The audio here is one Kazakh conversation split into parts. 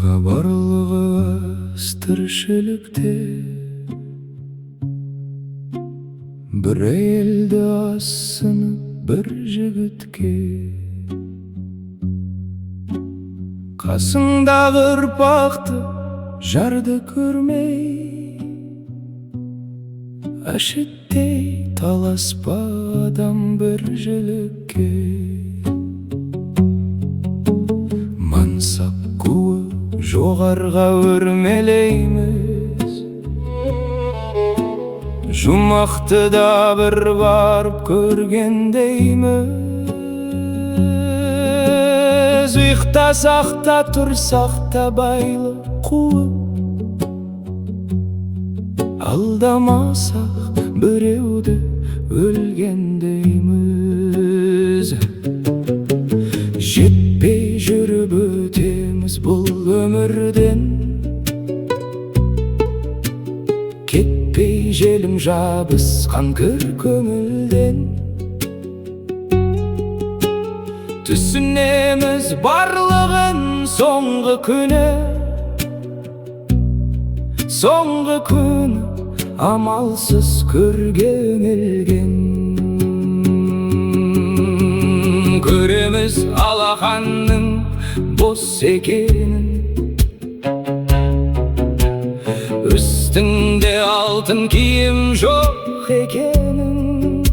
Басқа барлығы тіршілікте бір әйелді асынып бір жігітке, қасыңдағы ұрпақты жарды көрмей, әшеттей таласпа адам бір жілікке. Мансап куы жоғарға өрмелейміз, жұмақты да бір барып көргендейміз. Ұйықтасақ та тұрсақ та байлы қуып, алдамасақ біреуді өлгендейміз. Жетпей жүріп өтеміз бұл өмірден, кетпей желім жабысқан кір көңілден. Түсінеміз барлығын соңғы күні амалсыз көрген елген. Көреміз алақанның бос екенін, үстіңде алтын киім жоқ екенін.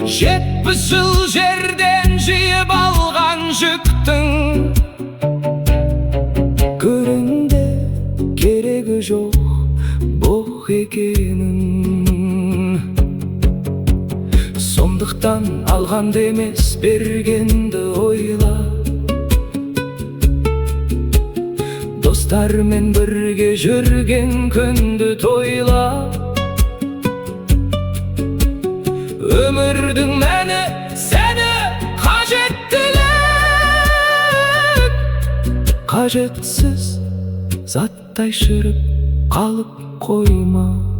70 жыл жерден жиып алған жүктің көрінде керегі жоқ боқ екенін. Сондықтан алғанды емес бергенді ойла, достармен бірге жүрген күнді тойла. Өмірдің мәні сені қажеттілік, қажетсіз заттай шіріп қалып қойма.